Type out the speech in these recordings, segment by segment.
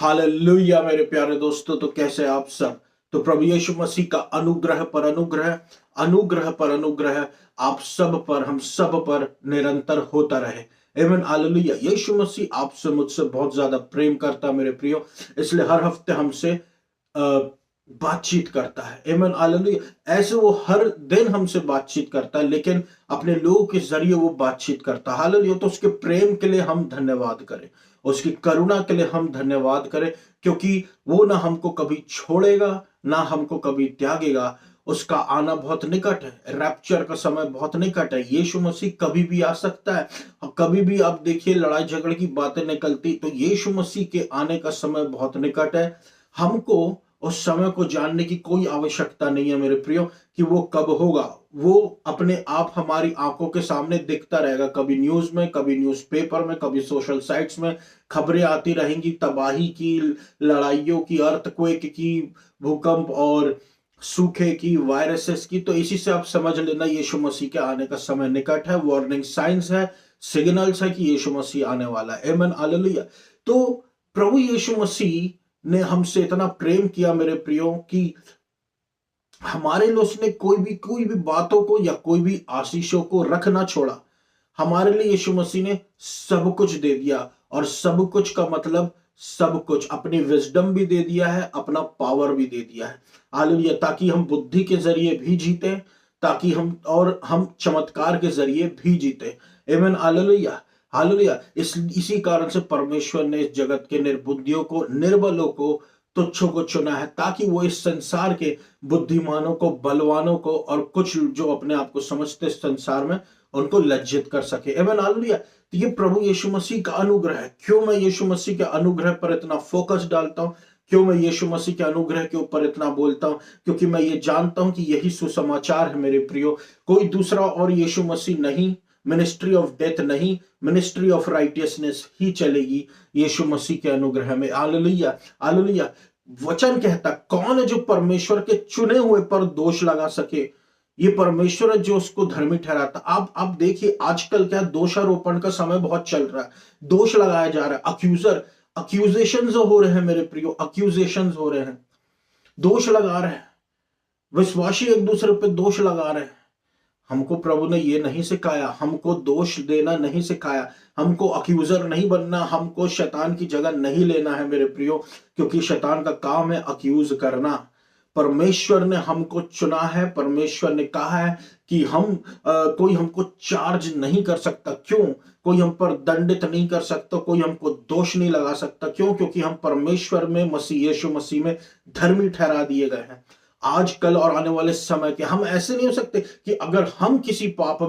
Hallelujah मेरे प्यारे दोस्तों, तो कैसे आप सब। तो प्रभु यीशु मसीह का अनुग्रह पर अनुग्रह, अनुग्रह पर अनुग्रह आप सब पर, हम सब पर निरंतर होता रहे। आमीन हालेलुया। यीशु मसीह आपसे मुझसे बहुत ज्यादा प्रेम करता है मेरे प्रियो, इसलिए हर हफ्ते हमसे बातचीत करता है। आमीन हालेलुया। ऐसे वो हर दिन हमसे बातचीत करता है, लेकिन अपने लोगों के जरिए वो बातचीत करता है। हालेलुया। तो उसके प्रेम के लिए हम धन्यवाद करें, उसकी करुणा के लिए हम धन्यवाद करें, क्योंकि वो ना हमको कभी छोड़ेगा ना हमको कभी त्यागेगा। उसका आना बहुत निकट है, रैप्चर का समय बहुत निकट है। यीशु मसीह कभी भी आ सकता है। कभी भी आप देखिए लड़ाई झगड़े की बातें निकलती, तो यीशु मसीह के आने का समय बहुत निकट है। हमको उस समय को जानने की कोई आवश्यकता नहीं है मेरे प्रियो, कि वो कब होगा। वो अपने आप हमारी आंखों के सामने दिखता रहेगा, कभी न्यूज में, कभी न्यूज़पेपर में, कभी सोशल साइट्स में खबरें आती रहेंगी तबाही की, लड़ाइयों की, अर्थक्वेक की, भूकंप और सूखे की, वायरसेस की। तो इसी से आप समझ लेना यीशु मसीह के आने का समय निकट है। वार्निंग साइंस है, सिग्नल्स है कि यीशु मसीह आने वाला है। आमीन हालेलुया। तो प्रभु यीशु मसीह ने हमसे इतना प्रेम किया मेरे प्रियो, कि हमारे लिए उसने कोई भी बातों को या कोई भी आशीषों को रख ना छोड़ा। हमारे लिए यीशु मसीह ने सब कुछ दे दिया, और सब कुछ का मतलब सब कुछ, अपनी विजडम भी दे दिया है, अपना पावर भी दे दिया है। हालेलुया। ताकि हम बुद्धि के जरिए भी जीते, ताकि हम चमत्कार के जरिए भी जीते। आमीन हालेलुया। हालेलुया। इसी कारण से परमेश्वर ने इस जगत के निर्बुद्धियों को, निर्बलों को, तुच्छों को चुना है, ताकि वो इस संसार के बुद्धिमानों को, बलवानों को, और कुछ जो अपने आप को समझते संसार में, उनको लज्जित कर सके। आमीन हालेलुया। तो ये प्रभु यीशु मसीह का अनुग्रह है। क्यों मैं यीशु मसीह के अनुग्रह पर इतना फोकस डालता हूं, क्यों मैं यीशु मसीह के अनुग्रह के ऊपर इतना बोलता हूं? क्योंकि मैं ये जानता हूं कि यही सुसमाचार है मेरे प्रियो। कोई दूसरा और यीशु मसीह नहीं, मिनिस्ट्री ऑफ डेथ नहीं, मिनिस्ट्री ऑफ राइटियसनेस ही चलेगी यीशु मसीह के अनुग्रह में। हालेलुया। हालेलुया। वचन कहता, कौन है जो परमेश्वर के चुने हुए पर दोष लगा सके? ये परमेश्वर है जो उसको धर्मी ठहराता। आप देखिए आजकल क्या दोषारोपण का समय बहुत चल रहा है, दोष लगाया जा रहा है, अक्यूजेशंस हो रहे हैं मेरे प्रियो, अक्यूजेशंस हो रहे हैं, दोष लगा रहे हैं, विश्वासी एक दूसरे पे दोष लगा रहे हैं। हमको प्रभु ने ये नहीं सिखाया, हमको दोष देना नहीं सिखाया, हमको अक्यूजर नहीं बनना, हमको शैतान की जगह नहीं लेना है मेरे प्रियो, क्योंकि शैतान का काम है अक्यूज करना। परमेश्वर ने हमको चुना है, परमेश्वर ने कहा है कि कोई हमको चार्ज नहीं कर सकता। क्यों? कोई हम पर दंडित नहीं कर सकता, कोई हमको दोष नहीं लगा सकता। क्यों? क्योंकि हम परमेश्वर में, मसीह यीशु मसीह में धर्मी ठहरा दिए गए हैं। आज कल और आने वाले समय के हम ऐसे नहीं हो सकते कि अगर हम किसी पाप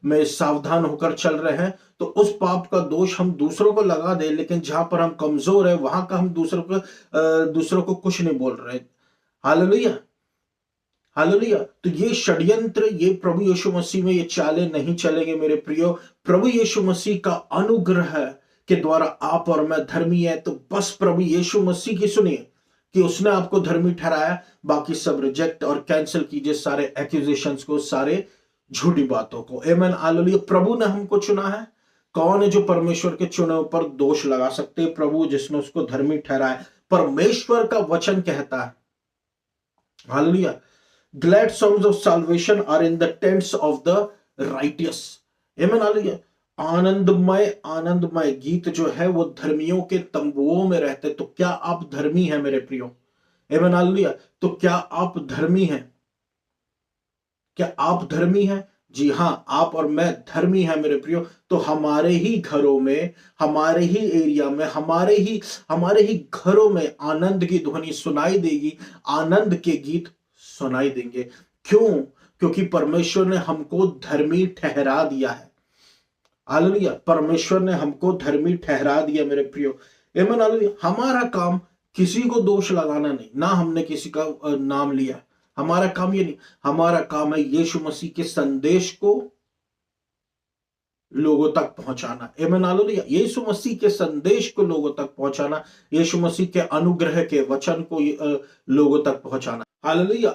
में सावधान होकर चल रहे हैं, तो उस पाप का दोष हम दूसरों को लगा दे, लेकिन जहां पर हम कमजोर है वहां का हम दूसरों को कुछ नहीं बोल रहे। हालेलुया। हालेलुया। तो ये षड्यंत्र, ये प्रभु यीशु मसीह में ये चालें नहीं चलेंगे मेरे प्रियो। प्रभु यीशु मसीह का अनुग्रह के द्वारा आप और मैं धर्मी है। तो बस प्रभु यीशु मसीह की सुनिए कि उसने आपको धर्मी ठहराया, बाकी सब रिजेक्ट और कैंसिल कीजिए सारे एक्यूजेशंस को, सारे झूठी बातों को। आमीन हालेलुया। प्रभु ने हमको चुना है। कौन है जो परमेश्वर के चुने पर दोष लगा सकते? प्रभु, जिसने उसको धर्मी ठहराया। परमेश्वर का वचन कहता है, hallelujah, glad songs of salvation are in the tents of the righteous. आमीन हालेलुया। आनंदमय गीत जो है वो धर्मियों के तंबुओं में रहते। तो क्या आप धर्मी हैं मेरे प्रियो? आमीन हालेलुया। तो क्या आप धर्मी हैं? क्या आप धर्मी हैं? जी हां, आप और मैं धर्मी हैं मेरे प्रियो। तो हमारे ही घरों में, हमारे ही एरिया में, हमारे ही घरों में आनंद की ध्वनि सुनाई देगी, आनंद के गीत सुनाई देंगे। क्यों? क्योंकि परमेश्वर ने हमको धर्मी ठहरा दिया है। हालेलुया। परमेश्वर ने हमको धर्मी ठहरा दिया मेरे प्रियो। आमीन हालेलुया। हमारा काम किसी को दोष लगाना नहीं, ना हमने किसी का नाम लिया। हमारा काम ये नहीं, हमारा काम है यीशु मसीह के संदेश को लोगों तक पहुंचाना। आमीन हालेलुया। यीशु मसीह के संदेश को लोगों तक पहुंचाना, यीशु मसीह के अनुग्रह के वचन को लोगों तक पहुंचाना। हालेलुया।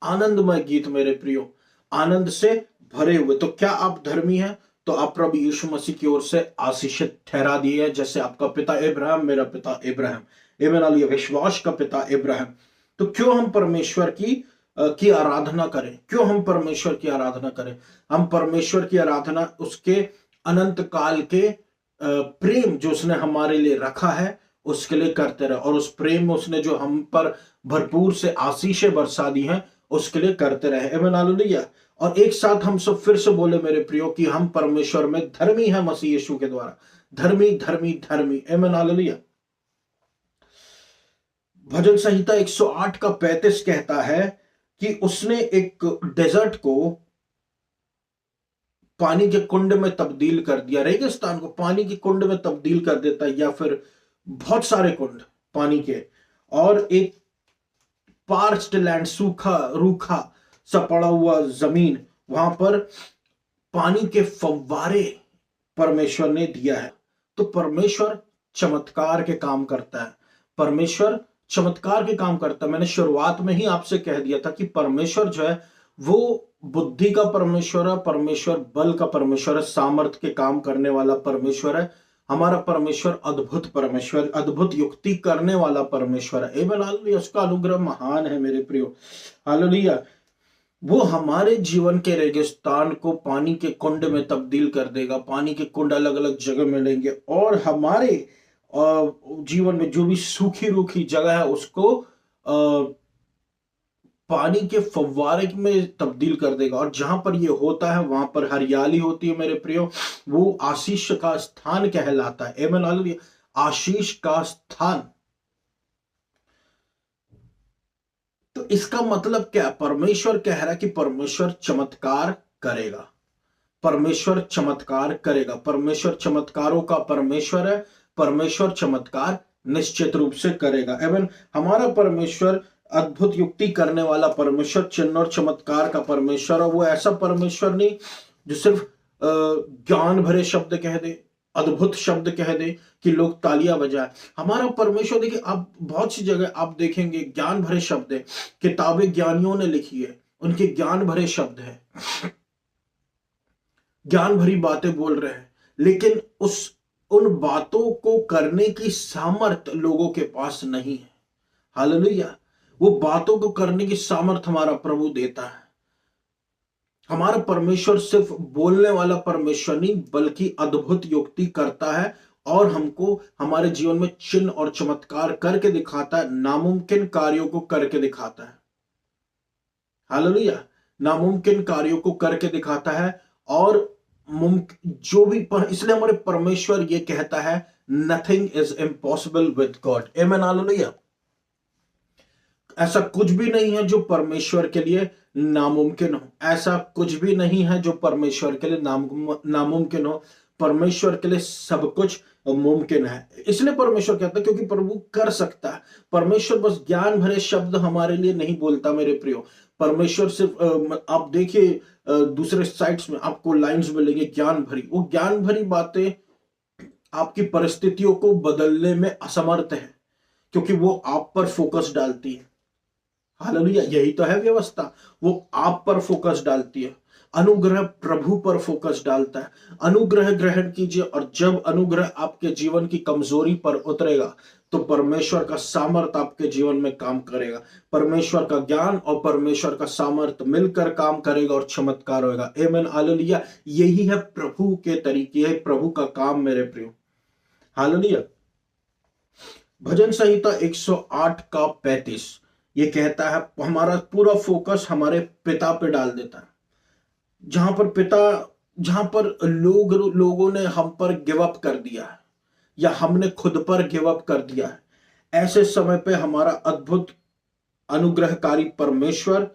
आनंदमय गीत मेरे प्रियो, आनंद से भरे हुए। तो क्या आप धर्मी हैं? तो आप प्रभु यीशु मसीह की ओर से आशीषित ठहरा दिए हैं, जैसे आपका पिता इब्राहिम मेरा पिता इब्राहिम। आमीन हालेलुया। विश्वास का पिता इब्राहिम। तो क्यों हम परमेश्वर की आराधना करें? क्यों हम परमेश्वर की आराधना करें? हम परमेश्वर की आराधना उसके अनंत काल के प्रेम जो उसने हमारे लिए रखा है उसके लिए करते रहे, और उस प्रेम में उसने जो हम पर भरपूर से आशीषें बरसा दी हैं उसके लिए करते रहे। आमीन हालेलुया। और एक साथ हम सब फिर से बोले मेरे प्रियो कि हम परमेश्वर में धर्मी हैं मसीह यीशु के द्वारा। धर्मी धर्मी धर्मी। आमीन हालेलुया। भजन संहिता 108 का 35 कहता है कि उसने एक डेजर्ट को पानी के कुंड में तब्दील कर दिया, रेगिस्तान को पानी के कुंड में तब्दील कर देता है, या फिर बहुत सारे कुंड पानी के, और एक पार्च्ड लैंड, सूखा रूखा सा पड़ा हुआ जमीन, वहां पर पानी के फव्वारे परमेश्वर ने दिया है। तो परमेश्वर चमत्कार के काम करता है। परमेश्वर चमत्कार के काम करता है। मैंने शुरुआत में ही आपसे कह दिया था कि परमेश्वर जो है वो बुद्धि का परमेश्वर है, परमेश्वर बल का परमेश्वर है, सामर्थ्य के काम करने वाला परमेश्वर है। हमारा परमेश्वर अद्भुत परमेश्वर, अद्भुत युक्ति करने वाला परमेश्वर है। आमीन हालेलुया। उसका अनुग्रह महान है मेरे प्रियो। हालेलुया। वो हमारे जीवन के रेगिस्तान को पानी के कुंड में तब्दील कर देगा। पानी के कुंड अलग अलग जगह मिलेंगे, और हमारे जीवन में जो भी सूखी रूखी जगह है उसको पानी के फव्वारे में तब्दील कर देगा। और जहां पर ये होता है वहां पर हरियाली होती है मेरे प्रियो। वो आशीष का स्थान कहलाता है। आमीन हालेलुया। आशीष का स्थान। तो इसका मतलब क्या? परमेश्वर कह रहा है कि परमेश्वर चमत्कार करेगा। परमेश्वर चमत्कार करेगा। परमेश्वर चमत्कारों का परमेश्वर है। परमेश्वर चमत्कार निश्चित रूप से करेगा। एवं हमारा परमेश्वर अद्भुत युक्ति करने वाला परमेश्वर, चिन्ह और चमत्कार का परमेश्वर, और वो ऐसा परमेश्वर नहीं जो सिर्फ ज्ञान भरे शब्द कह दे, अद्भुत शब्द कह दे कि लोग तालियां बजाएं। हमारा परमेश्वर, देखिए आप बहुत सी जगह आप देखेंगे ज्ञान भरे शब्द है, किताबें ज्ञानियों ने लिखी है, उनके ज्ञान भरे शब्द है, ज्ञान भरी बातें बोल रहे हैं, लेकिन उन बातों को करने की सामर्थ लोगों के पास नहीं है। हालेलुया। वो बातों को करने की सामर्थ हमारा प्रभु देता है। हमारा परमेश्वर सिर्फ बोलने वाला परमेश्वर नहीं, बल्कि अद्भुत युक्ति करता है, और हमको हमारे जीवन में चिन्ह और चमत्कार करके दिखाता है, नामुमकिन कार्यों को करके दिखाता है। हालेलुया। नामुमकिन कार्यों को करके दिखाता है, और जो भी इसलिए हमारे परमेश्वर ये कहता है, nothing is impossible with God. आमीन हालेलुया। ऐसा कुछ भी नहीं है जो परमेश्वर के लिए नामुमकिन हो। ऐसा कुछ भी नहीं है जो परमेश्वर के लिए नामुमकिन हो। परमेश्वर के लिए सब कुछ मुमकिन है। इसलिए परमेश्वर कहता है क्योंकि प्रभु कर सकता है। परमेश्वर बस ज्ञान भरे शब्द हमारे लिए नहीं बोलता मेरे प्रियो। परमेश्वर सिर्फ आप देखिए दूसरे साइट्स में आपको लाइंस मिलेंगे ज्ञान भरी। वो ज्ञान भरी बातें आपकी परिस्थितियों को बदलने में असमर्थ है, क्योंकि वो आप पर फोकस डालती है। हालेलुया। यही तो है व्यवस्था। वो आप पर फोकस डालती है। अनुग्रह प्रभु पर फोकस डालता है। अनुग्रह ग्रहण कीजिए, और जब अनुग्रह आपके जीवन की कमजोरी पर उतरेगा तो परमेश्वर का सामर्थ्य आपके जीवन में काम करेगा। परमेश्वर का ज्ञान और परमेश्वर का सामर्थ्य मिलकर काम करेगा और चमत्कार होगा। आमीन हालेलुया। यही है प्रभु के तरीके, है प्रभु का काम मेरे प्रियो। हालेलुया। भजन संहिता 108 का 35 ये कहता है, हमारा पूरा फोकस हमारे पिता पे डाल देता है। जहां पर लोगों ने हम पर गिव अप कर दिया है, या हमने खुद पर गिव अप कर दिया है, ऐसे समय पे हमारा अद्भुत अनुग्रहकारी परमेश्वर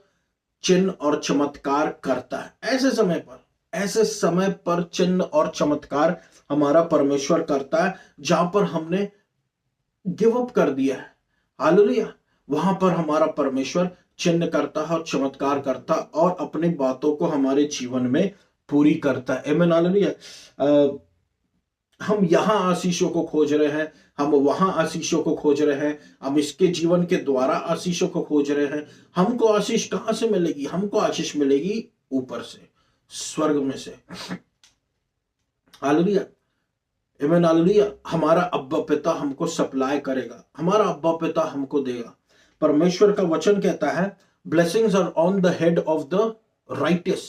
चिन्ह और चमत्कार करता है। ऐसे समय पर चिन्ह और चमत्कार हमारा परमेश्वर करता है, जहां पर हमने गिव अप कर दिया है। हालेलुया। वहां पर हमारा परमेश्वर चिन्ह करता है और चमत्कार करता है, और अपनी बातों को हमारे जीवन में पूरी करता है। आमीन हालेलुया। हम यहां आशीषों को खोज रहे हैं, हम वहां आशीषों को खोज रहे हैं, हम इसके जीवन के द्वारा आशीषों को खोज रहे हैं। हमको आशीष कहां से मिलेगी? हमको आशीष मिलेगी ऊपर से, स्वर्ग में से। हालेलुया, आमीन, हालेलुया। हमारा अब्बा पिता हमको सप्लाई करेगा, हमारा अब्बा पिता हमको देगा। परमेश्वर का वचन कहता है blessings are on the head of the righteous.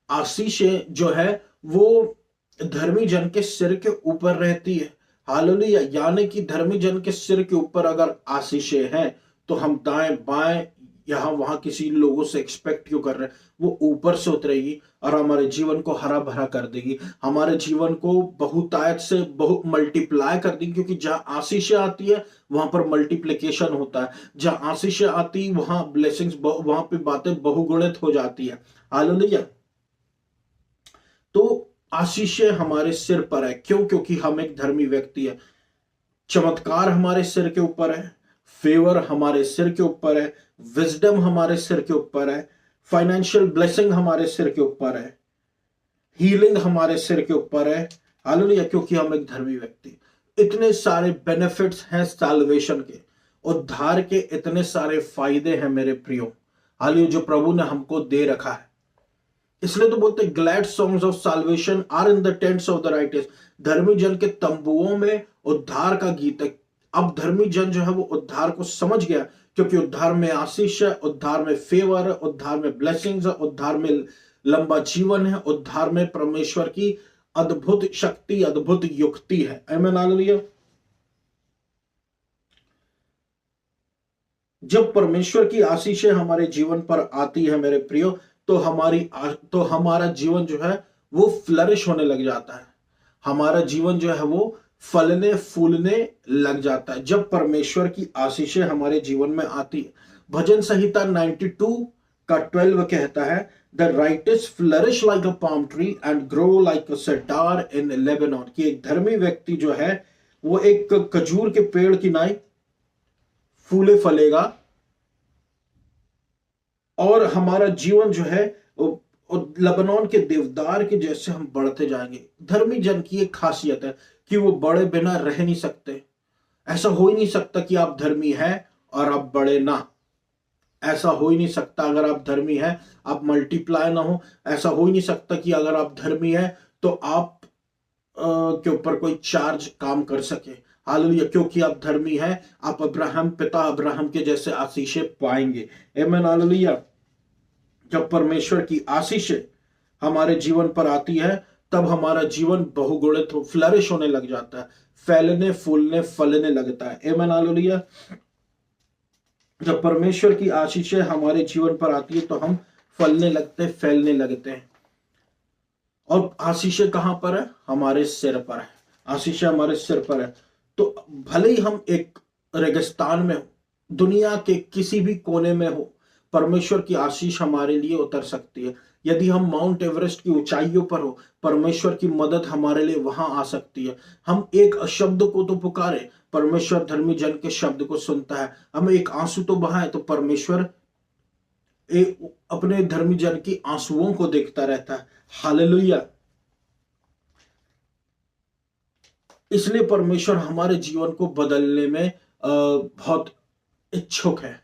आशीषें जो है वो धर्मी जन के सिर के ऊपर रहती है। हालेलुया, यानी कि धर्मी जन के सिर के ऊपर अगर आशीषें हैं तो हम दाएं बाएं यहां वहां किसी लोगों से एक्सपेक्ट क्यों कर रहे हैं, वो ऊपर से उतरेगी और हमारे जीवन को हरा भरा कर देगी, हमारे जीवन को बहुतायत से बहु मल्टीप्लाई कर देगी। क्योंकि जहां आशीषें आती है वहां पर मल्टीप्लिकेशन होता है, जहां आशीषें आती वहां ब्लेसिंग्स, वहां पे बातें बहुगुणित हो जाती है। हालेलुया। तो आशीषें हमारे सिर पर है, क्यों? क्योंकि हम एक धर्मी व्यक्ति है। चमत्कार हमारे सिर के ऊपर है, फेवर हमारे सिर के ऊपर है, विजडम हमारे सिर के ऊपर है, फाइनेंशियल ब्लेसिंग हमारे सिर के ऊपर है, हीलिंग हमारे सिर के ऊपर है। हालेलुया, क्योंकि हम एक धर्मी व्यक्ति। इतने सारे बेनिफिट्स हैं साल्वेशन के, उद्धार के इतने सारे फायदे हैं मेरे प्रियो। हालेलुया, जो प्रभु ने हमको दे रखा है। इसलिए तो बोलते glad songs of salvation are in the tents of the righteous. धर्मी जन के तंबुओं में उद्धार का गीत है। अब धर्मी जन जो है वो उद्धार को समझ गया, क्योंकि उद्धार में आशीष है, उद्धार में फेवर है, उद्धार में ब्लेसिंग्स है, उद्धार में लंबा जीवन है, उद्धार में परमेश्वर की अद्भुत शक्ति, अद्भुत युक्ति है। आमीन, हालेलुया। जब परमेश्वर की आशीषें हमारे जीवन पर आती है मेरे प्रियो, तो हमारा जीवन जो है वो फ्लरिश होने लग जाता है, हमारा जीवन जो है वो फलने फूलने लग जाता है जब परमेश्वर की आशीषें हमारे जीवन में आती है। भजन संहिता 92 का 12 कहता है the righteous flourish like a palm tree and grow like a cedar in Lebanon. कि एक धर्मी व्यक्ति जो है वो एक खजूर के पेड़ की नाई फूले फलेगा और हमारा जीवन जो है लबनान के देवदार के जैसे हम बढ़ते जाएंगे। धर्मी जन की एक खासियत है कि वो बड़े बिना रह नहीं सकते। ऐसा हो ही नहीं सकता कि आप धर्मी हैं और आप बड़े ना, ऐसा हो ही नहीं सकता। अगर आप धर्मी हैं आप मल्टीप्लाई ना हो, ऐसा हो ही नहीं सकता कि अगर आप धर्मी हैं तो आप के ऊपर कोई चार्ज काम कर सके। हालेलुया, क्योंकि आप धर्मी हैं, आप अब्राहम, पिता अब्राहम के जैसे आशीषें पाएंगे। आमीन, हालेलुया। जब परमेश्वर की आशीषें हमारे जीवन पर आती है तब हमारा जीवन बहुगुणित हो, फ्लरिश होने लग जाता है, फैलने फूलने फलने लगता है। आमीन, हालेलुया। जब परमेश्वर की आशीषें हमारे जीवन पर आती है तो हम फलने लगते, फैलने लगते हैं। और आशीषें कहां पर है? हमारे सिर पर है। आशीषें हमारे सिर पर है। तो भले ही हम एक रेगिस्तान में हो, दुनिया के किसी भी कोने में हो, परमेश्वर की आशीष हमारे लिए उतर सकती है। यदि हम माउंट एवरेस्ट की ऊंचाइयों पर हो, परमेश्वर की मदद हमारे लिए वहां आ सकती है। हम एक शब्द को तो पुकारे, परमेश्वर धर्मी जन के शब्द को सुनता है। हम एक आंसू तो बहाए तो परमेश्वर अपने धर्मी जन की आंसुओं को देखता रहता है। हालेलुया। इसलिए परमेश्वर हमारे जीवन को बदलने में बहुत इच्छुक है,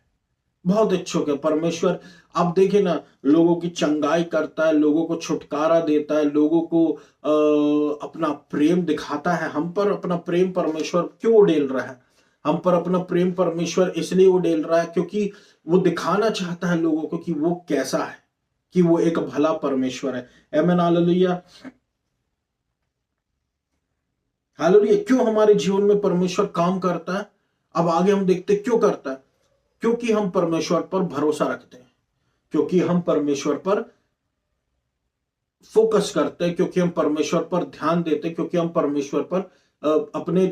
बहुत इच्छुक है परमेश्वर। आप देखें ना, लोगों की चंगाई करता है, लोगों को छुटकारा देता है, लोगों को अपना प्रेम दिखाता है। हम पर अपना प्रेम परमेश्वर क्यों उड़ेल रहा है? हम पर अपना प्रेम परमेश्वर इसलिए उड़ेल रहा है क्योंकि वो दिखाना चाहता है लोगों को कि वो कैसा है, कि वो एक भला परमेश्वर है। आमीन, हालेलुया। हालेलुया। क्यों हमारे जीवन में परमेश्वर काम करता है? अब आगे हम देखते क्यों करता है। क्योंकि हम परमेश्वर पर भरोसा रखते हैं, क्योंकि हम परमेश्वर पर फोकस करते हैं, क्योंकि हम परमेश्वर पर ध्यान देते हैं, क्योंकि हम परमेश्वर पर अपने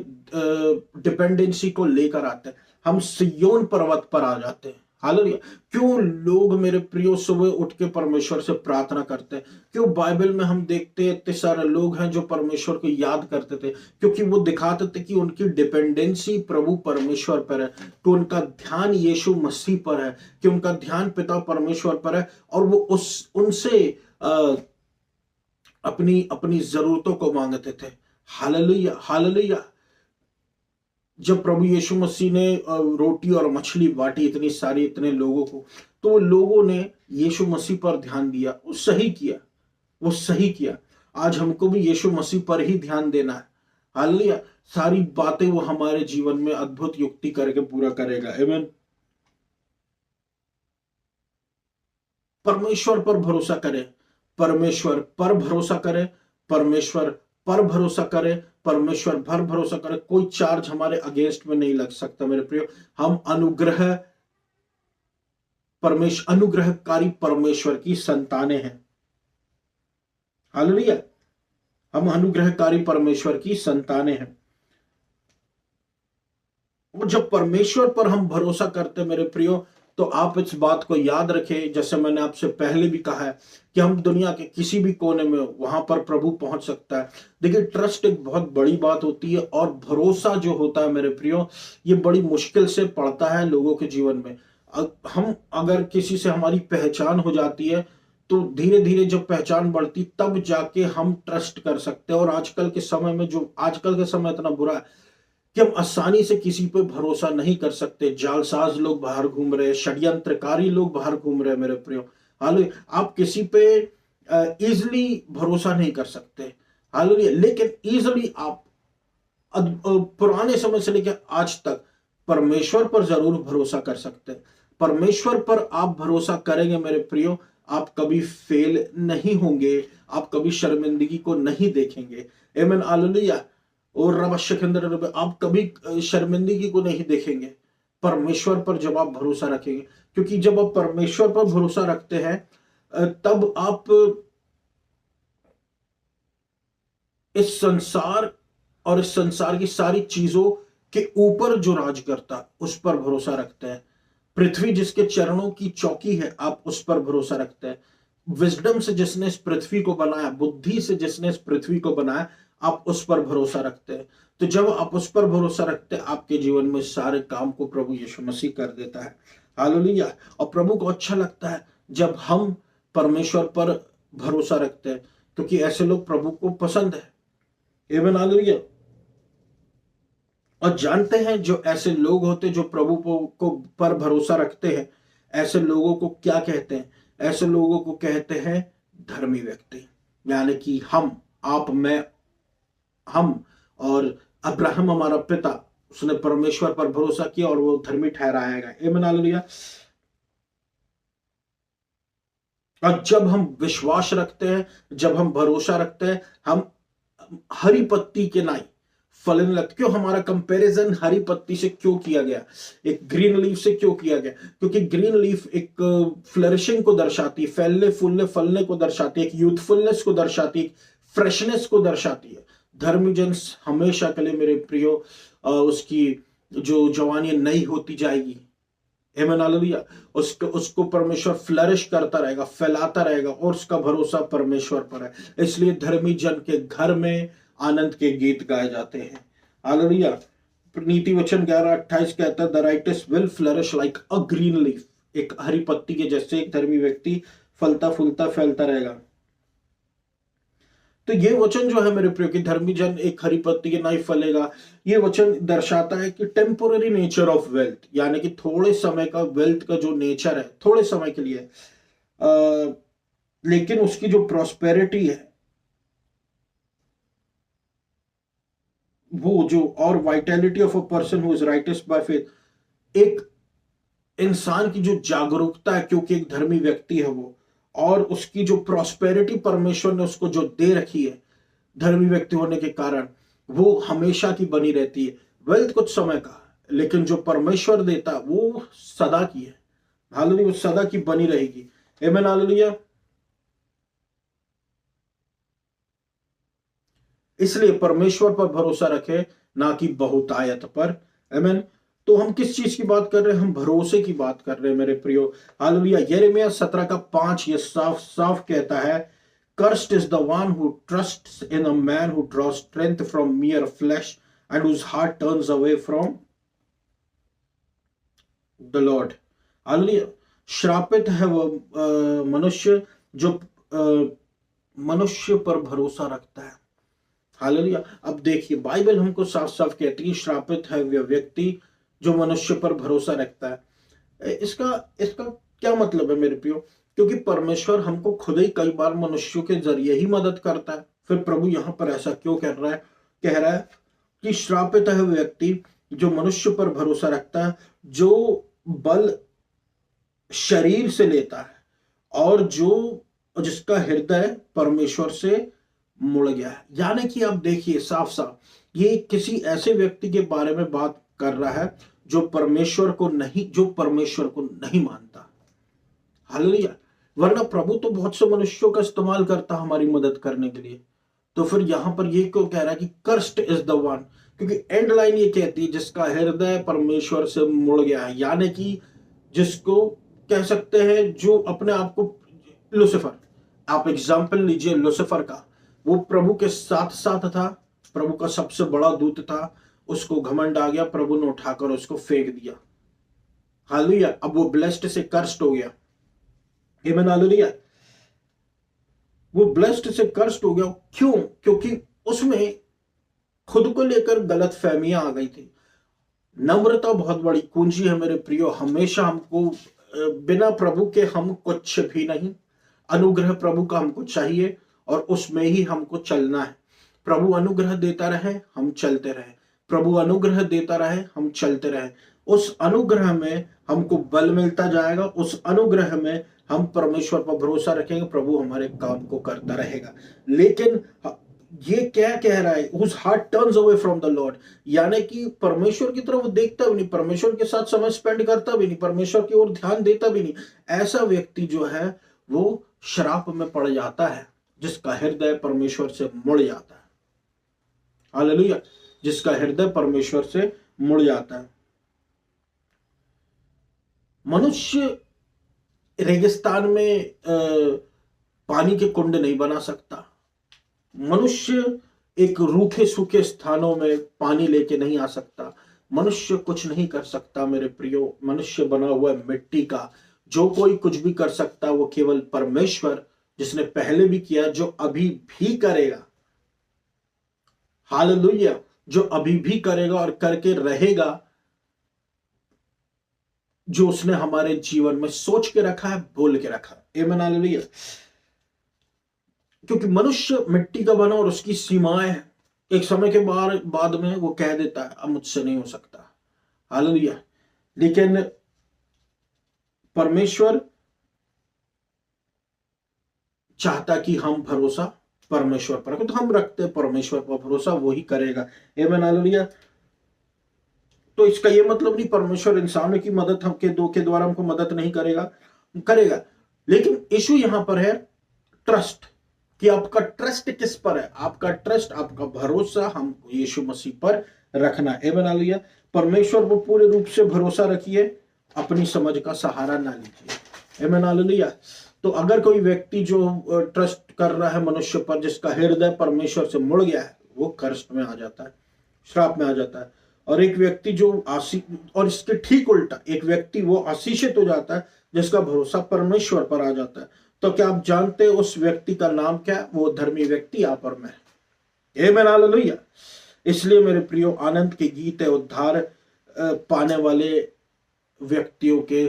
डिपेंडेंसी को लेकर आते हैं। हम सिय्योन पर्वत पर आ जाते हैं। हालेलुया। क्यों लोग मेरे प्रियो सुबह उठ के परमेश्वर से प्रार्थना करते हैं? क्यों बाइबल में हम देखते हैं इतने सारे लोग हैं जो परमेश्वर को याद करते थे? क्योंकि वो दिखाते थे कि उनकी डिपेंडेंसी प्रभु परमेश्वर पर है, कि उनका ध्यान यीशु मसीह पर है, कि उनका ध्यान पिता परमेश्वर पर है, और वो उनसे अपनी अपनी जरूरतों को मांगते थे। Hallelujah, hallelujah. जब प्रभु यीशु मसीह ने रोटी और मछली बांटी इतनी सारी, इतने लोगों को, तो लोगों ने यीशु मसीह पर ध्यान दिया, वो सही किया, वो सही किया। आज हमको भी यीशु मसीह पर ही ध्यान देना है। हालेलुया। सारी बातें वो हमारे जीवन में अद्भुत युक्ति करके पूरा करेगा। आमीन। परमेश्वर पर भरोसा करें, परमेश्वर पर भरोसा करें, परमेश्वर पर भरोसा करें, परमेश्वर पर भरोसा करें। कोई चार्ज हमारे अगेंस्ट में नहीं लग सकता मेरे प्रियो। हम अनुग्रहकारी परमेश्वर की संतानें हैं। हालेलुया। हम अनुग्रहकारी परमेश्वर की संतानें हैं। और जब परमेश्वर पर हम भरोसा करते हैं मेरे प्रियो, तो आप इस बात को याद रखें, जैसे मैंने आपसे पहले भी कहा है कि हम दुनिया के किसी भी कोने में वहां पर प्रभु पहुंच सकता है। देखिए, ट्रस्ट एक बहुत बड़ी बात होती है, और भरोसा जो होता है मेरे प्रियो, ये बड़ी मुश्किल से पड़ता है लोगों के जीवन में। हम अगर किसी से हमारी पहचान हो जाती है, तो धीरे धीरे जब पहचान बढ़ती तब जाके हम ट्रस्ट कर सकते हैं। और आजकल के समय इतना बुरा है कि हम आसानी से किसी पे भरोसा नहीं कर सकते। जालसाज लोग बाहर घूम रहे हैं, षड्यंत्रकारी लोग बाहर घूम रहे हैं मेरे प्रियो। हाल आप किसी पे इजिली भरोसा नहीं कर सकते। हालेलुया। लेकिन इजिली आप पुराने समय से लेकर आज तक परमेश्वर पर जरूर भरोसा कर सकते हैं। परमेश्वर पर आप भरोसा करेंगे मेरे प्रियो, आप कभी फेल नहीं होंगे, आप कभी शर्मिंदगी को नहीं देखेंगे। आमीन। हालेलुया। और रवश्य के अंदर आप कभी शर्मिंदगी को नहीं देखेंगे परमेश्वर पर जब आप भरोसा रखेंगे। क्योंकि जब आप परमेश्वर पर भरोसा रखते हैं, तब आप इस संसार और इस संसार की सारी चीजों के ऊपर जो राज करता उस पर भरोसा रखते हैं। पृथ्वी जिसके चरणों की चौकी है, आप उस पर भरोसा रखते हैं। विजडम से जिसने इस पृथ्वी को बनाया, बुद्धि से जिसने इस पृथ्वी को बनाया, आप उस पर भरोसा रखते हैं। तो जब आप उस पर भरोसा रखते हैं, आपके जीवन में सारे काम को प्रभु यीशु मसीह कर देता है। हालेलुया। और प्रभु को अच्छा लगता है जब हम परमेश्वर पर भरोसा रखते हैं, क्योंकि ऐसे लोग प्रभु को पसंद है। आमीन। हालेलुया। और जानते हैं, जो ऐसे लोग होते जो प्रभु को पर भरोसा रखते हैं, ऐसे लोगों को क्या कहते हैं? ऐसे लोगों को कहते हैं धर्मी व्यक्ति। यानी कि हम और अब्राहम हमारा पिता, उसने परमेश्वर पर भरोसा किया और वो धर्मी ठहराया गया। आमीन। हालेलुया। और जब हम विश्वास रखते हैं, जब हम भरोसा रखते हैं, हम हरी पत्ती के नाई फलन लगते। क्यों हमारा कंपैरिजन हरी पत्ती से क्यों किया गया, एक ग्रीन लीफ से क्यों किया गया? क्योंकि ग्रीन लीफ एक फ्लरिशिंग को दर्शाती है, फैलने फूलने फलने को दर्शाती है, एक यूथफुलनेस को दर्शाती है, फ्रेशनेस को दर्शाती है। धर्मी जन हमेशा के लिए मेरे प्रियो उसकी जो जवानी नई होती जाएगी। आमीन। हालेलुया। उसको परमेश्वर फ्लरिश करता रहेगा, फैलाता रहेगा, और उसका भरोसा परमेश्वर पर है। इसलिए धर्मी जन के घर में आनंद के गीत गाए जाते हैं। हालेलुया। नीति वचन 11:28 कहता है, the rights will flourish like a green leaf. एक हरी पत्ती के जैसे एक धर्मी व्यक्ति फलता फूलता फैलता रहेगा। तो ये वचन जो है मेरे प्रिय कि धर्मी जन एक हरी पत्ती के नाई फलेगा, ये वचन दर्शाता है कि टेम्पोररी नेचर ऑफ वेल्थ, यानी कि थोड़े समय का वेल्थ का जो नेचर है, थोड़े समय के लिए, लेकिन उसकी जो प्रॉस्पेरिटी है वो जो, और vitality of a person who is righteous by faith, एक इंसान की जो जागरूकता है, क्योंकि एक धर्मी व्यक्ति है वो, और उसकी जो प्रॉस्पेरिटी परमेश्वर ने उसको जो दे रखी है धर्मी व्यक्ति होने के कारण, वो हमेशा की बनी रहती है। वेल्थ कुछ समय का, लेकिन जो परमेश्वर देता वो सदा की है। हालेलुया। वो सदा की बनी रहेगी। आमीन। हालेलुया। इसलिए परमेश्वर पर भरोसा रखें, ना कि बहुतायत पर। आमीन। तो हम किस चीज की बात कर रहे हैं? हम भरोसे की बात कर रहे हैं मेरे प्रियो। हालेलुया। यिर्मयाह 17:5 ये साफ साफ कहता है, Cursed is the one who trusts in a man who draws strength from mere flesh and whose heart turns away from the Lord. Hallelujah. श्रापित है वो मनुष्य जो मनुष्य पर भरोसा रखता है। हालेलुया। अब देखिए, बाइबल हमको साफ साफ कहती है श्रापित है वह व्यक्ति जो मनुष्य पर भरोसा रखता है। इसका क्या मतलब है मेरे प्रियो? क्योंकि परमेश्वर हमको खुद ही कई बार मनुष्यों के जरिए ही मदद करता है। फिर प्रभु यहां पर ऐसा क्यों कह रहा है कि श्रापित है व्यक्ति जो मनुष्य पर भरोसा रखता है, जो बल शरीर से लेता है और जिसका हृदय परमेश्वर से मुड़ गया है। यानी कि आप देखिए साफ साफ ये किसी ऐसे व्यक्ति के बारे में बात कर रहा है जो परमेश्वर को नहीं मानता। हालेलुया। वरना प्रभु तो बहुत से मनुष्यों का इस्तेमाल करता हमारी मदद करने के लिए। तो फिर यहां पर ये क्यों कह रहा है कि कर्स्ट इज द वन, क्योंकि एंड लाइन ये कहती है जिसका हृदय परमेश्वर से मुड़ गया है, यानी कि जिसको कह सकते हैं जो अपने आप को लूसीफर, आप एग्जाम्पल लीजिए लूसीफर का, वो प्रभु के साथ साथ था, प्रभु का सबसे बड़ा दूत था, उसको घमंड आ गया, प्रभु ने उठाकर उसको फेंक दिया। हालेलुया। अब वो ब्लेस्ड से कर्स्ट हो गया। आमीन हालेलुया। वो ब्लेस्ड से कर्स्ट हो गया। क्यों? क्योंकि उसमें खुद को लेकर गलत फहमियां आ गई थी। नम्रता बहुत बड़ी कुंजी है मेरे प्रियो। हमेशा हमको बिना प्रभु के हम कुछ भी नहीं। अनुग्रह प्रभु का हमको चाहिए और उसमें ही हमको चलना है। प्रभु अनुग्रह देता रहे, हम चलते रहे। प्रभु अनुग्रह देता रहे, हम चलते रहे। उस अनुग्रह में हमको बल मिलता जाएगा। उस अनुग्रह में हम परमेश्वर पर भरोसा रखेंगे, प्रभु हमारे काम को करता रहेगा। लेकिन ये क्या कह रहा है? Whose heart turns away from the Lord, यानी कि परमेश्वर की तरफ वो देखता भी नहीं, परमेश्वर के साथ समय स्पेंड करता भी नहीं, परमेश्वर की ओर ध्यान देता भी नहीं। ऐसा व्यक्ति जो है वो श्राप में पड़ जाता है, जिसका हृदय परमेश्वर से मुड़ जाता है। हालेलुया। जिसका हृदय परमेश्वर से मुड़ जाता है। मनुष्य रेगिस्तान में पानी के कुंड नहीं बना सकता। मनुष्य एक रूखे सूखे स्थानों में पानी लेके नहीं आ सकता। मनुष्य कुछ नहीं कर सकता मेरे प्रियो। मनुष्य बना हुआ है मिट्टी का। जो कोई कुछ भी कर सकता वो केवल परमेश्वर, जिसने पहले भी किया, जो अभी भी करेगा। हालेलुया। जो अभी भी करेगा और करके रहेगा, जो उसने हमारे जीवन में सोच के रखा है, बोल के रखा है। आमीन हालेलुया। क्योंकि मनुष्य मिट्टी का बना और उसकी सीमाएं हैं। एक समय के बाद में वो कह देता है अब मुझसे नहीं हो सकता। हालेलुया। लेकिन परमेश्वर चाहता कि हम भरोसा परमेश्वर पर रखें, तो हम रखते हैं परमेश्वर पर भरोसा, वो ही करेगा। आमीन हालेलुया। तो इसका ये मतलब नहीं परमेश्वर इंसानों की मदद के द्वारा हमको मदद नहीं करेगा। लेकिन इशू यहां पर है ट्रस्ट, कि आपका ट्रस्ट किस पर है। आपका ट्रस्ट, आपका भरोसा हम यीशु मसीह पर रखना। आमीन हालेलुया। परमेश्वर पर पूरे रूप से भरोसा रखिए, अपनी समझ का सहारा ना लीजिए। आमीन हालेलुया। तो अगर कोई व्यक्ति जो ट्रस्ट कर रहा है मनुष्य पर, जिसका हृदय परमेश्वर से मुड़ गया है, वो कर्स्ट में आ जाता है, श्राप में आ जाता है। और एक व्यक्ति जो और इसके ठीक उल्टा एक व्यक्ति वो आशीषित हो जाता है, जिसका भरोसा परमेश्वर पर आ जाता है। तो क्या आप जानते हैं उस व्यक्ति का नाम क्या? वो धर्मी व्यक्ति आप और मैं। आमीन हालेलुया। इसलिए मेरे प्रियो, आनंद के गीत है उद्धार पाने वाले व्यक्तियों के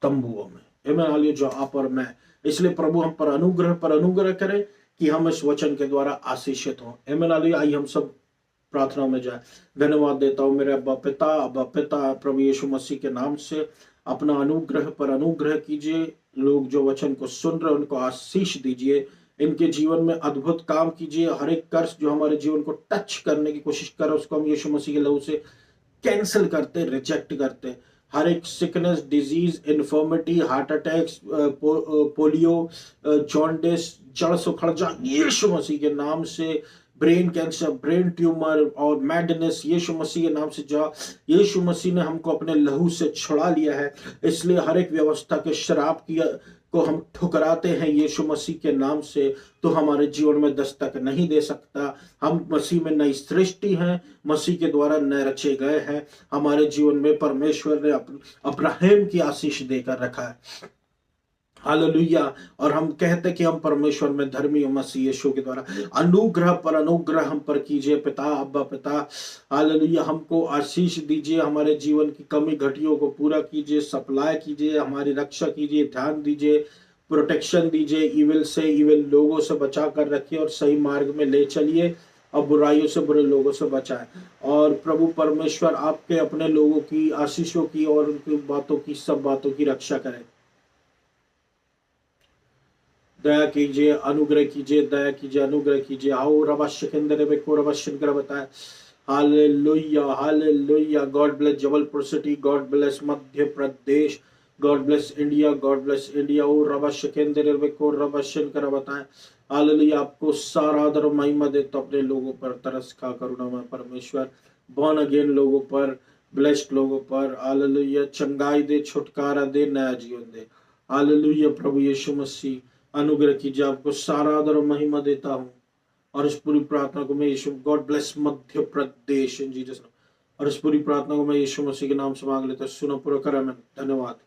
तंबुओं में। आमीन हालेलुया। जो आप और मैं। इसलिए प्रभु हम पर अनुग्रह करे कि हम इस वचन के द्वारा आशीषित हों। आमीन हालेलुया। आइए हम सब प्रार्थना में जाए। धन्यवाद देता हूं मेरे अब्बा पिता प्रभु यीशु मसीह के नाम से अपना अनुग्रह पर अनुग्रह कीजिए। लोग जो वचन को सुन रहे उनको आशीष दीजिए, इनके जीवन में अद्भुत काम कीजिए। हर एक कर्ज जो हमारे जीवन को टच करने की कोशिश कर रहा है, उसको हम यीशु मसीह के लहू से कैंसिल करते, रिजेक्ट करते। हर एक sickness, disease, infirmity, heart attacks, polio, jaundice, जड़ से उखड़ जा यीशु मसीह के नाम से। ब्रेन कैंसर, ब्रेन ट्यूमर और मैडनेस यीशु मसीह के नाम से जा। यीशु मसीह ने हमको अपने लहू से छुड़ा लिया है। इसलिए हर एक व्यवस्था के श्राप को हम ठुकराते हैं यीशु मसीह के नाम से। तो हमारे जीवन में दस्तक नहीं दे सकता। हम मसीह में नई सृष्टि हैं, मसीह के द्वारा नए रचे गए हैं। हमारे जीवन में परमेश्वर ने अब्राहम की आशीष देकर रखा है। हालेलुया। और हम कहते कि हम परमेश्वर में धर्मी मसीह यीशु के द्वारा अनुग्रह पर अनुग्रह हम पर कीजिए पिता, अब्बा पिता। हालेलुया। हमको आशीष दीजिए, हमारे जीवन की कमी घटियों को पूरा कीजिए, सप्लाई कीजिए, हमारी रक्षा कीजिए, ध्यान दीजिए। प्रोटेक्शन दीजिए, इविल से, इविल लोगों से बचा कर रखिए और सही मार्ग में ले चलिए और बुराइयों से, बुरे लोगों से बचाएं। और प्रभु परमेश्वर आपके अपने लोगों की आशीषों की और उनकी बातों की, सब बातों की रक्षा करें। दया कीजिए, अनुग्रह कीजिए, दया कीजिए, अनुग्रह कीजिए। आओ रवश्य केंद्र में को रवश्य कर बताए। Hallelujah, hallelujah. God bless Jabalpur city, God bless Madhya Pradesh, God bless India, God bless India. ओ रवश्य केंद्र में को रवश्य कर बताए। हालेलुया। आपको सारा आदर और महिमा दे तो अपने लोगों पर तरस खा, करुणामय परमेश्वर, बॉर्न अगेन लोगों पर, ब्लेस्ड लोगों पर। हालेलुया। चंगाई दे, छुटकारा दे, नया जीवन दे। हालेलुया। प्रभु यीशु मसीह अनुग्रह कीजिए। आपको सारा आदर और महिमा देता हूँ और इस पूरी प्रार्थना को मैं Yeshu, God bless Madhya Pradesh in Jesus, और इस पूरी प्रार्थना को मैं यीशु मसीह के नाम से मांग लेता हूं। सुनो पूरा करें। धन्यवाद।